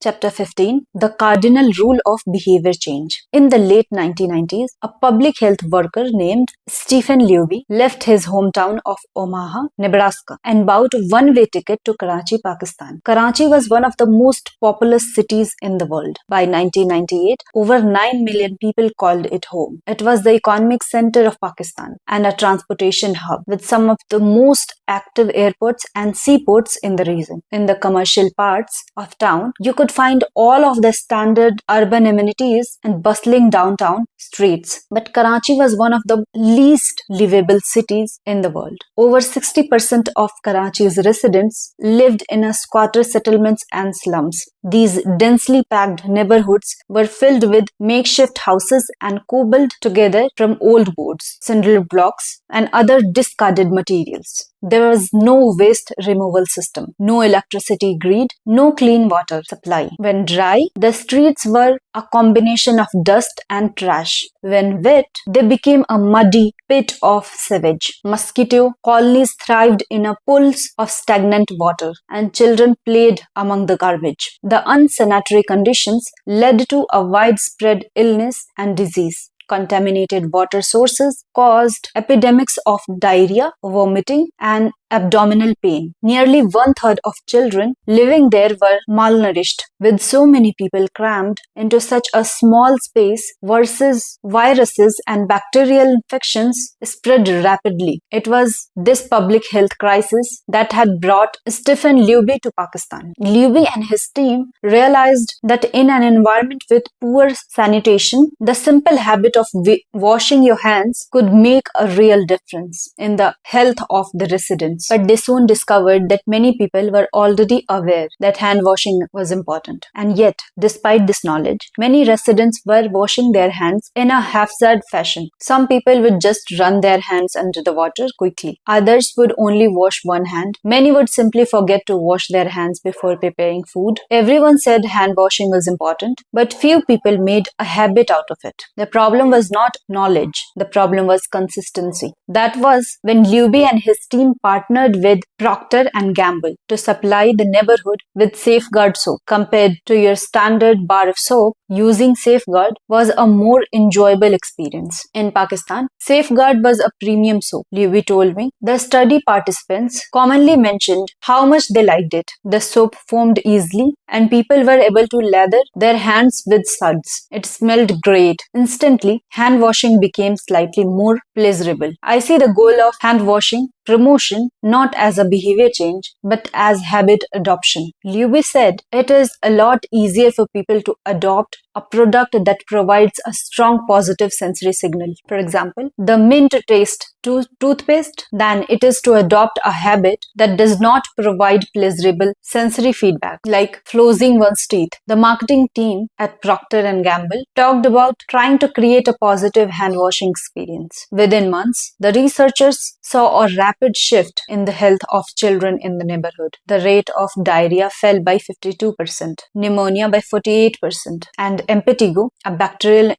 Chapter 15 The Cardinal Rule of Behavior Change. In the late 1990s, a public health worker named Stephen Levy left his hometown of Omaha, Nebraska, and bought a one-way ticket to Karachi, Pakistan. Karachi was one of the most populous cities in the world. By 1998, over 9 million people called it home. It was the economic center of Pakistan and a transportation hub with some of the most active airports and seaports in the region. In the commercial parts of town, you could find all of the standard urban amenities and bustling downtown streets. But Karachi was one of the least livable cities in the world. Over 60% of Karachi's residents lived in squatter settlements and slums. These densely packed neighborhoods were filled with makeshift houses and cobbled together from old boards, cinder blocks, and other discarded materials. There was no waste removal system, no electricity grid, no clean water supply. When dry, the streets were a combination of dust and trash. When wet, they became a muddy pit of sewage. Mosquito colonies thrived in pools of stagnant water, and children played among the garbage. The unsanitary conditions led to a widespread illness and disease. Contaminated water sources caused epidemics of diarrhea, vomiting, and abdominal pain. Nearly 1/3 of children living there were malnourished. With so many people crammed into such a small space, viruses and bacterial infections spread rapidly. It was this public health crisis that had brought Stephen Levy to Pakistan. Levy and his team realized that in an environment with poor sanitation, the simple habit of washing your hands could make a real difference in the health of the residents. But they soon discovered that many people were already aware that hand washing was important. And yet, despite this knowledge, many residents were washing their hands in a haphazard fashion. Some people would just run their hands under the water quickly. Others would only wash one hand. Many would simply forget to wash their hands before preparing food. Everyone said hand washing was important, but few people made a habit out of it. The problem was not knowledge. The problem was consistency. That was when Levy and his team partnered with Procter & Gamble to supply the neighborhood with Safeguard soap. Compared to your standard bar of soap, using Safeguard was a more enjoyable experience. In Pakistan, Safeguard was a premium soap. Levy told me the study participants commonly mentioned how much they liked it. The soap foamed easily and people were able to lather their hands with suds. It smelled great. Instantly, hand washing became slightly more pleasurable. I see the goal of hand washing promotion not as a behavior change but as habit adoption. Levy said it is a lot easier for people to adopt a product that provides a strong positive sensory signal. For example, the mint taste toothpaste than it is to adopt a habit that does not provide pleasurable sensory feedback, like flossing one's teeth. The marketing team at Procter & Gamble talked about trying to create a positive hand washing experience. Within months, the researchers saw a rapid shift in the health of children in the neighborhood. The rate of diarrhea fell by 52%, pneumonia by 48%, and impetigo, a bacterial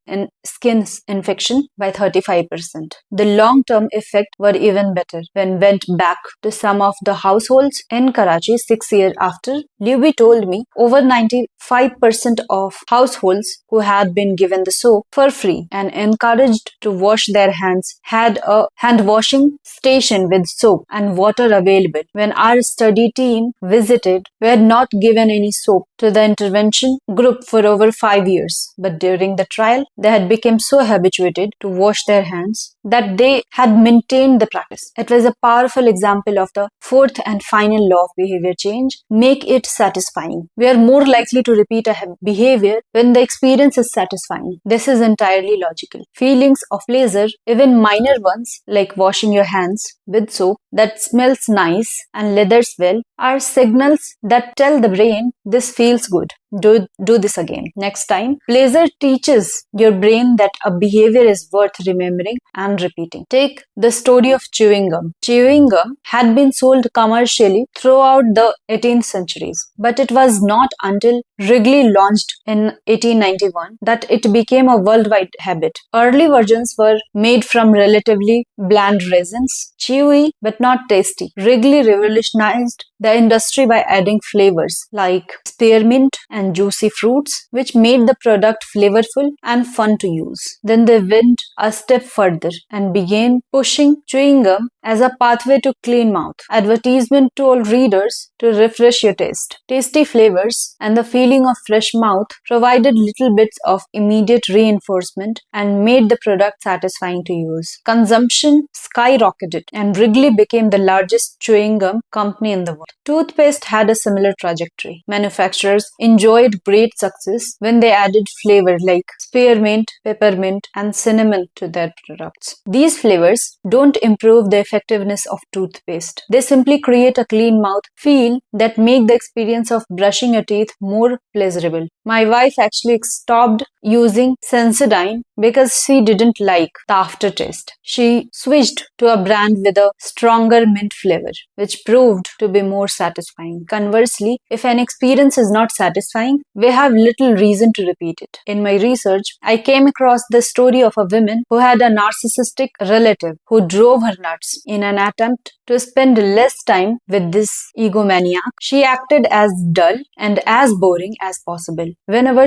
skin infection, by 35%. The long-term effects were even better. When went back to some of the households in Karachi 6 years after, Levy told me over 95% of households who had been given the soap for free and encouraged to wash their hands had a hand washing station with soap and water available. When our study team visited, we had not given any soap to the intervention group for over 5 years. But during the trial, they had become so habituated to wash their hands that they had maintained the practice. It was a powerful example of the fourth and final law of behavior change: make it satisfying. We are more likely to repeat a behavior when the experience is satisfying. This is entirely logical. Feelings of pleasure, even minor ones like washing your hands with soap that smells nice and leathers well, are signals that tell the brain this feels good. Do this again. Next time, pleasure teaches your brain that a behavior is worth remembering and repeating. Take the story of chewing gum. Chewing gum had been sold commercially throughout the 18th centuries, but it was not until Wrigley launched in 1891 that it became a worldwide habit. Early versions were made from relatively bland resins, chewy but not tasty. Wrigley revolutionized the industry by adding flavors like spearmint and juicy fruits, which made the product flavorful and fun to use. Then they went a step further and began pushing chewing gum as a pathway to clean mouth. Advertisement told readers to refresh your taste. Tasty flavors and the feeling of fresh mouth provided little bits of immediate reinforcement and made the product satisfying to use. Consumption skyrocketed and Wrigley became the largest chewing gum company in the world. Toothpaste had a similar trajectory. Manufacturers enjoyed great success when they added flavor like spearmint, peppermint, and cinnamon to their products. These flavors don't improve the effectiveness of toothpaste. They simply create a clean mouth feel that make the experience of brushing your teeth more pleasurable. My wife actually stopped using Sensodyne because she didn't like the aftertaste. She switched to a brand with a stronger mint flavor, which proved to be more satisfying. Conversely, if an experience is not satisfying, we have little reason to repeat it. In my research, I came across the story of a woman who had a narcissistic relative who drove her nuts. In an attempt to spend less time with this egomaniac, she acted as dull and as boring as possible whenever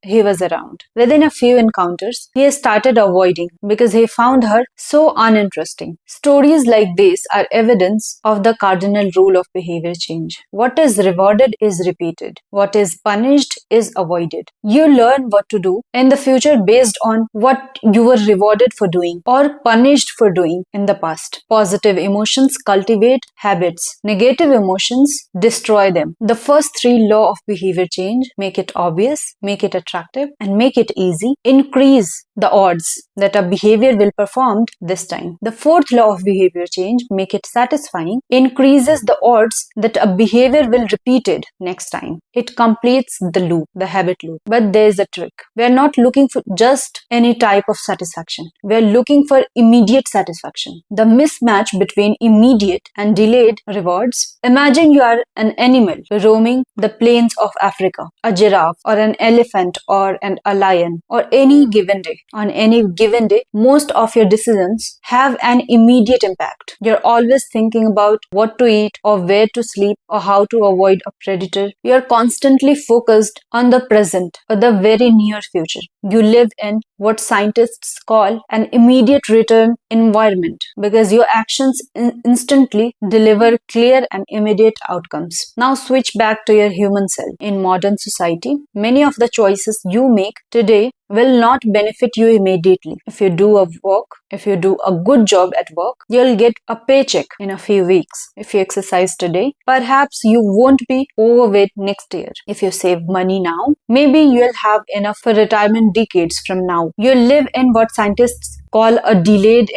he was around. Within a few encounters, he started avoiding because he found her so uninteresting. Stories like this are evidence of the cardinal rule of behavior change. What is rewarded is repeated. What is punished is avoided. You learn what to do in the future based on what you were rewarded for doing or punished for doing in the past. Positive emotions cultivate habits. Negative emotions destroy them. The first three laws of behavior change: make it obvious, make it attractive, and make it easy, increase the odds that a behavior will perform this time. The fourth law of behavior change, make it satisfying, increases the odds that a behavior will repeated next time. It completes the loop, the habit loop. But there is a trick. We are not looking for just any type of satisfaction. We are looking for immediate satisfaction. The mismatch between immediate and delayed rewards. Imagine you are an animal roaming the plains of Africa, a giraffe or an elephant or a lion, or any given day. On any given day, most of your decisions have an immediate impact. You're always thinking about what to eat or where to sleep or how to avoid a predator. You're constantly focused on the present or the very near future. You live in what scientists call an immediate return environment because your actions instantly deliver clear and immediate outcomes. Now switch back to your human self. In modern society, many of the choices you make today will not benefit you immediately. If you do a good job at work, you'll get a paycheck in a few weeks. If you exercise today, perhaps you won't be overweight next year. If you save money now, maybe you'll have enough for retirement decades from now. You live in what scientists call a delayed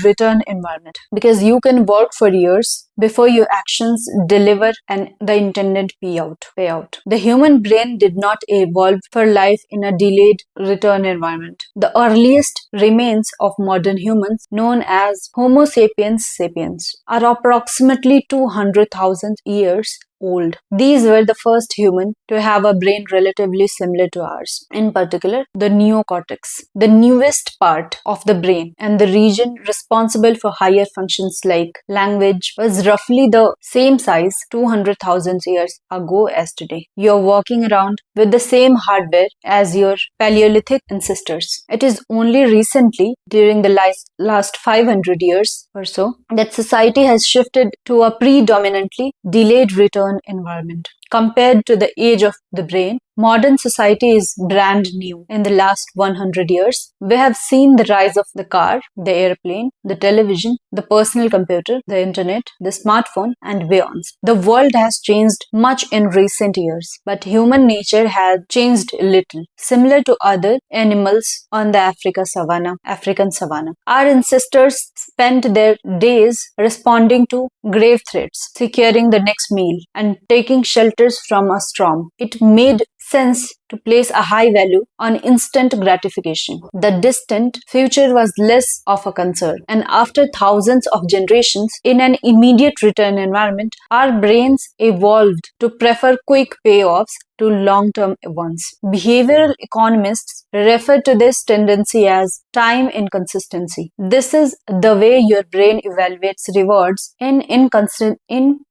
return environment, because you can work for years before your actions deliver the intended payout. The human brain did not evolve for life in a delayed return environment. The earliest remains of modern humans, known as Homo sapiens sapiens, are approximately 200,000 years old. These were the first human to have a brain relatively similar to ours, in particular the neocortex, the newest part of the brain and the region responsible for higher functions like language, was roughly the same size 200,000 years ago as today. You're walking around with the same hardware as your Paleolithic ancestors. It is only recently, during the last 500 years or so, that society has shifted to a predominantly delayed return environment. Compared to the age of the brain, modern society is brand new. In the last 100 years, we have seen the rise of the car, the airplane, the television, the personal computer, the internet, the smartphone, and beyond. The world has changed much in recent years, but human nature has changed little. Similar to other animals on the African savanna, our ancestors spent their days responding to grave threats, securing the next meal, and taking shelters from a storm. It made sense to place a high value on instant gratification. The distant future was less of a concern, and after thousands of generations in an immediate return environment, our brains evolved to prefer quick payoffs to long-term ones. Behavioral economists refer to this tendency as time inconsistency. This is the way your brain evaluates rewards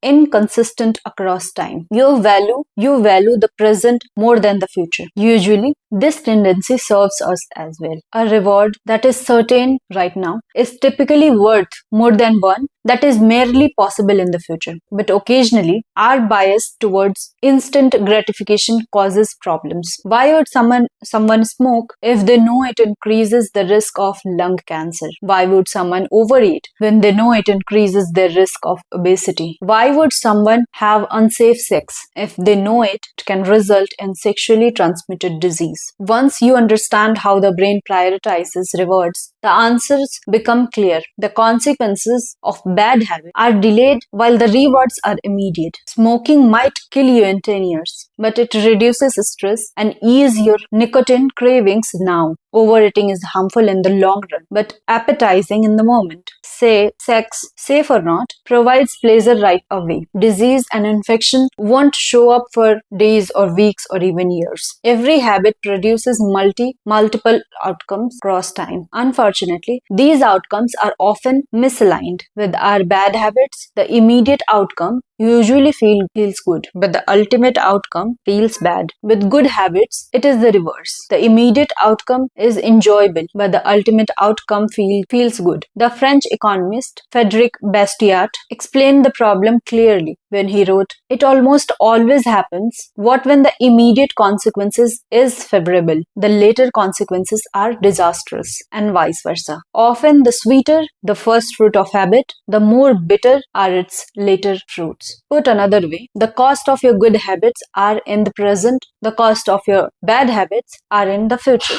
inconsistent across time. You value the present more than the future. Usually, this tendency serves us as well. A reward that is certain right now is typically worth more than one that is merely possible in the future. But occasionally, our bias towards instant gratification causes problems. Why would someone smoke if they know it increases the risk of lung cancer? Why would someone overeat when they know it increases their risk of obesity? Why would someone have unsafe sex if they know it can result in sexually transmitted disease? Once you understand how the brain prioritizes rewards, the answers become clear. The consequences of bad habits are delayed while the rewards are immediate. Smoking might kill you in 10 years, but it reduces stress and ease your nicotine cravings now. Overeating is harmful in the long run, but appetizing in the moment. Say, sex, safe or not, provides pleasure right away. Disease and infection won't show up for days or weeks or even years. Every habit produces multiple outcomes across time. Unfortunately, these outcomes are often misaligned. With our bad habits, the immediate outcome usually feels good, but the ultimate outcome feels bad. With good habits, it is the reverse. The immediate outcome is enjoyable, but the ultimate outcome feels good. The French economist Frédéric Bastiat explained the problem clearly when he wrote, "It almost always happens when the immediate consequences is favorable, the later consequences are disastrous, and vice versa. Often the sweeter the first fruit of habit, the more bitter are its later fruits." Put another way, the cost of your good habits are in the present, the cost of your bad habits are in the future.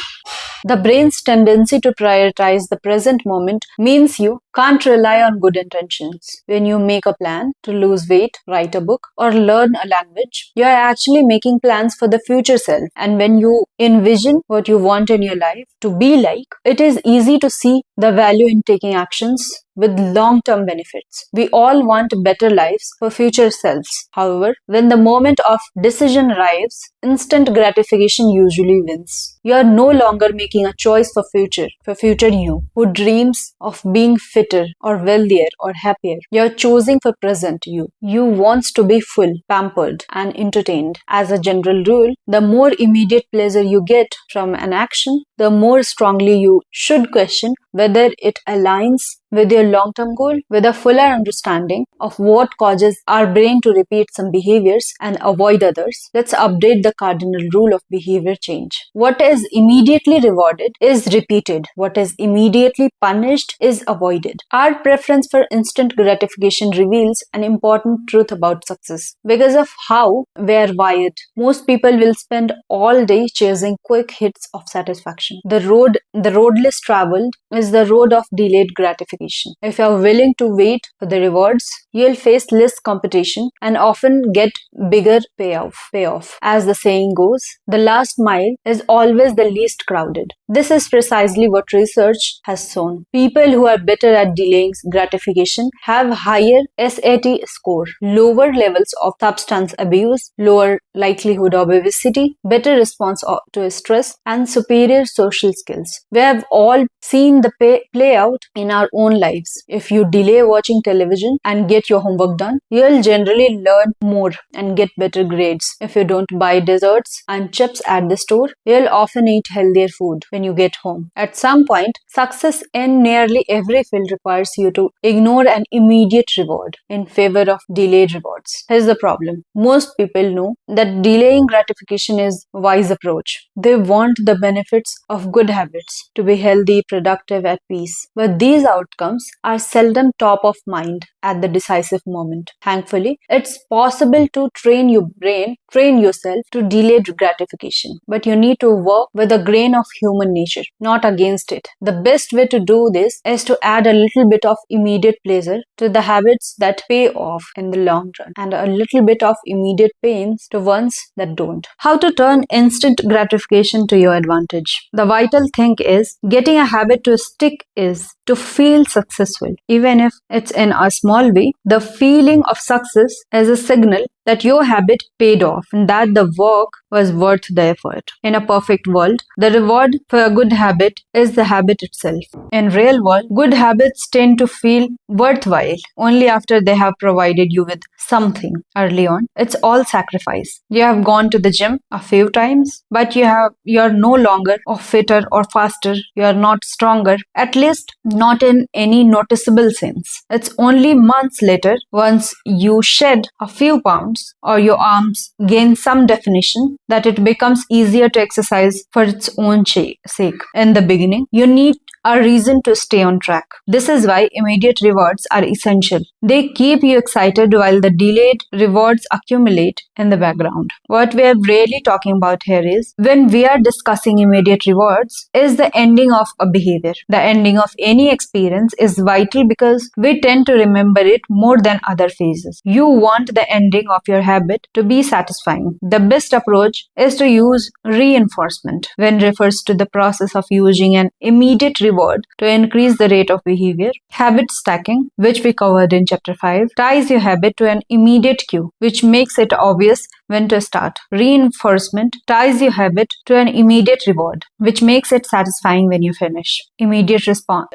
The brain's tendency to prioritize the present moment means you can't rely on good intentions. When you make a plan to lose weight, write a book, or learn a language, you are actually making plans for the future self. And when you envision what you want in your life to be like, it is easy to see the value in taking actions with long-term benefits. We all want better lives for future selves. However, when the moment of decision arrives, instant gratification usually wins. You are no longer making a choice for future you, who dreams of being fitter or wealthier or happier. You are choosing for present you. You wants to be full, pampered, and entertained. As a general rule, the more immediate pleasure you get from an action, the more strongly you should question whether it aligns with your long-term goal. With a fuller understanding of what causes our brain to repeat some behaviors and avoid others, let's update the cardinal rule of behavior change. What is immediately rewarded is repeated. What is immediately punished is avoided. Our preference for instant gratification reveals an important truth about success. Because of how we are wired, most people will spend all day chasing quick hits of satisfaction. The road less traveled is the road of delayed gratification. If you are willing to wait for the rewards, you'll face less competition and often get bigger payoff. As the saying goes, the last mile is always the least crowded. This is precisely what research has shown. People who are better at delaying gratification have higher SAT score, lower levels of substance abuse, lower likelihood of obesity, better response to stress, and superior social skills. We have all seen the play out in our own lives. If you delay watching television and get your homework done, you'll generally learn more and get better grades. If you don't buy desserts and chips at the store, you'll often eat healthier food when you get home. At some point, success in nearly every field requires you to ignore an immediate reward in favor of delayed rewards. Here's the problem. Most people know that delaying gratification is a wise approach. They want the benefits of good habits, to be healthy, productive, at peace. But these outcomes are seldom top of mind at the decisive moment. Thankfully, it's possible to train yourself to delayed gratification. But you need to work with a grain of human nature, not against it. The best way to do this is to add a little bit of immediate pleasure to the habits that pay off in the long run, and a little bit of immediate pains to ones that don't. How to turn instant gratification to your advantage. The vital thing is getting a habit to stick is to feel successful. Even if it's in a small way, the feeling of success is a signal that your habit paid off and that the work was worth the effort. In a perfect world, the reward for a good habit is the habit itself. In real world, good habits tend to feel worthwhile only after they have provided you with something early on. It's all sacrifice. You have gone to the gym a few times, but you're no longer or fitter or faster. You're not stronger, at least not in any noticeable sense. It's only months later, once you shed a few pounds or your arms gain some definition, that it becomes easier to exercise for its own sake. In the beginning, you need a reason to stay on track. This is why immediate rewards are essential. They keep you excited while the delayed rewards accumulate in the background. What we are really talking about here is, when we are discussing immediate rewards, is the ending of a behavior. The ending of any experience is vital because we tend to remember it more than other phases. You want the ending of your habit to be satisfying. The best approach is to use reinforcement when refers to the process of using an immediate reward to increase the rate of behavior. Habit stacking, which we covered in chapter 5, ties your habit to an immediate cue, which makes it obvious when to start. Reinforcement ties your habit to an immediate reward, which makes it satisfying when you finish. Immediate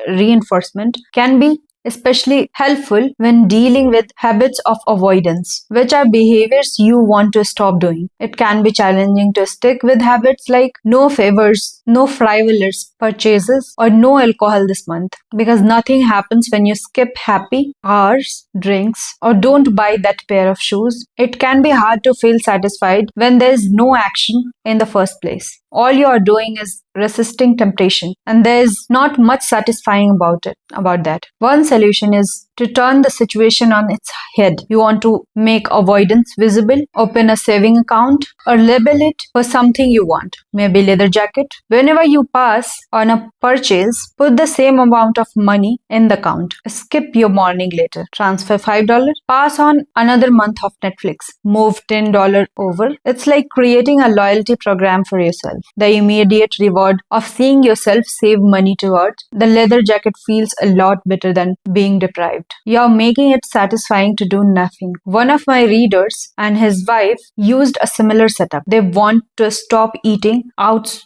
reinforcement can be especially helpful when dealing with habits of avoidance, which are behaviors you want to stop doing. It can be challenging to stick with habits like no favors, no frivolous purchases, or no alcohol this month, because nothing happens when you skip happy hours, drinks, or don't buy that pair of shoes. It can be hard to feel satisfied when there is no action in the first place. All you are doing is resisting temptation, and there is not much satisfying about that. One solution is to turn the situation on its head. You want to make avoidance visible, open a saving account, or label it for something you want, maybe leather jacket. Whenever you pass on a purchase, put the same amount of money in the account. Skip your morning later. Transfer $5. Pass on another month of Netflix. Move $10 over. It's like creating a loyalty program for yourself. The immediate reward of seeing yourself save money towards the leather jacket feels a lot better than being deprived. You're making it satisfying to do nothing. One of my readers and his wife used a similar setup. They want to stop eating out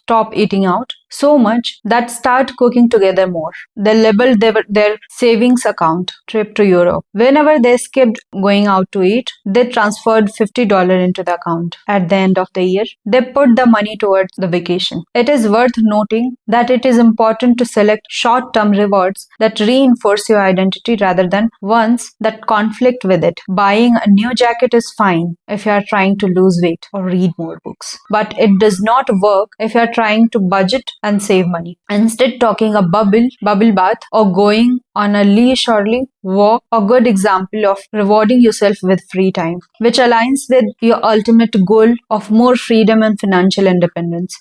so much that start cooking together more. They labeled their savings account trip to Europe. Whenever they skipped going out to eat, they transferred $50 into the account. At the end of the year, they put the money towards the vacation. It is worth noting that it is important to select short-term rewards that reinforce your identity rather than ones that conflict with it. Buying a new jacket is fine if you are trying to lose weight or read more books, but it does not work if you are trying to budget and save money. Instead, taking a bubble bath or going on a leisurely walk a good example of rewarding yourself with free time, which aligns with your ultimate goal of more freedom and financial independence.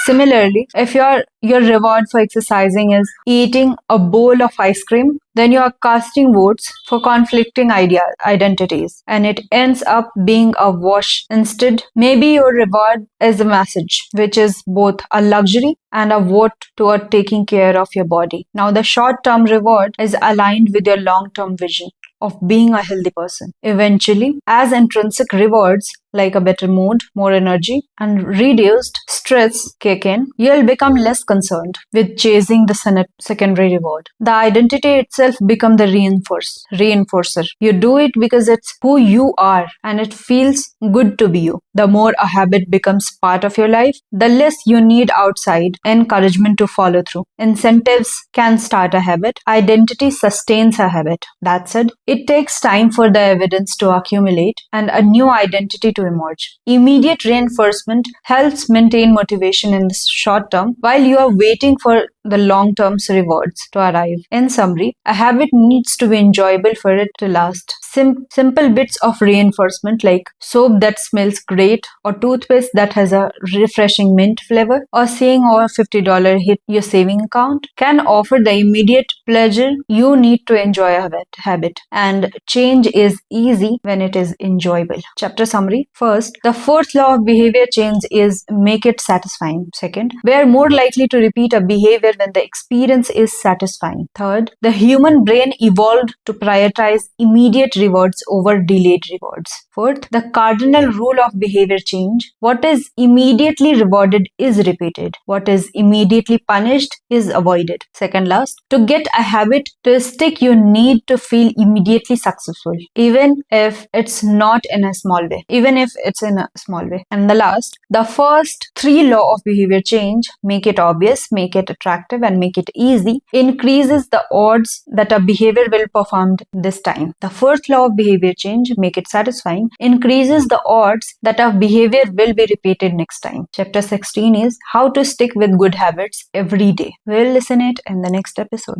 Similarly, if your reward for exercising is eating a bowl of ice cream, then you are casting votes for conflicting identities, and it ends up being a wash. Instead, maybe your reward is a massage, which is both a luxury and a vote toward taking care of your body. Now, the short-term reward is aligned with your long-term vision of being a healthy person. Eventually, as intrinsic rewards like a better mood, more energy, and reduced stress kick in, you'll become less concerned with chasing the secondary reward. The identity itself becomes the reinforcer. You do it because it's who you are and it feels good to be you. The more a habit becomes part of your life, the less you need outside encouragement to follow through. Incentives can start a habit. Identity sustains a habit. That said, it takes time for the evidence to accumulate and a new identity to emerge. Immediate reinforcement helps maintain motivation in the short term while you are waiting for the long-term rewards to arrive. In summary, a habit needs to be enjoyable for it to last. Simple bits of reinforcement like soap that smells great, or toothpaste that has a refreshing mint flavor, or seeing over $50 hit your saving account can offer the immediate pleasure you need to enjoy a habit. And change is easy when it is enjoyable. Chapter summary. First, the fourth law of behavior change is make it satisfying. Second, we are more likely to repeat a behavior when the experience is satisfying. Third, the human brain evolved to prioritize immediate rewards over delayed rewards. Fourth, the cardinal rule of behavior change. What is immediately rewarded is repeated. What is immediately punished is avoided. Second last, to get a habit to stick, you need to feel immediately successful, even if it's not in a small way. And the last, the first three law of behavior change, make it obvious, make it attractive, and make it easy, increases the odds that a behavior will perform this time. The fourth law of behavior change, make it satisfying, increases the odds that a behavior will be repeated next time. Chapter 16 is how to stick with good habits every day. We'll listen it in the next episode.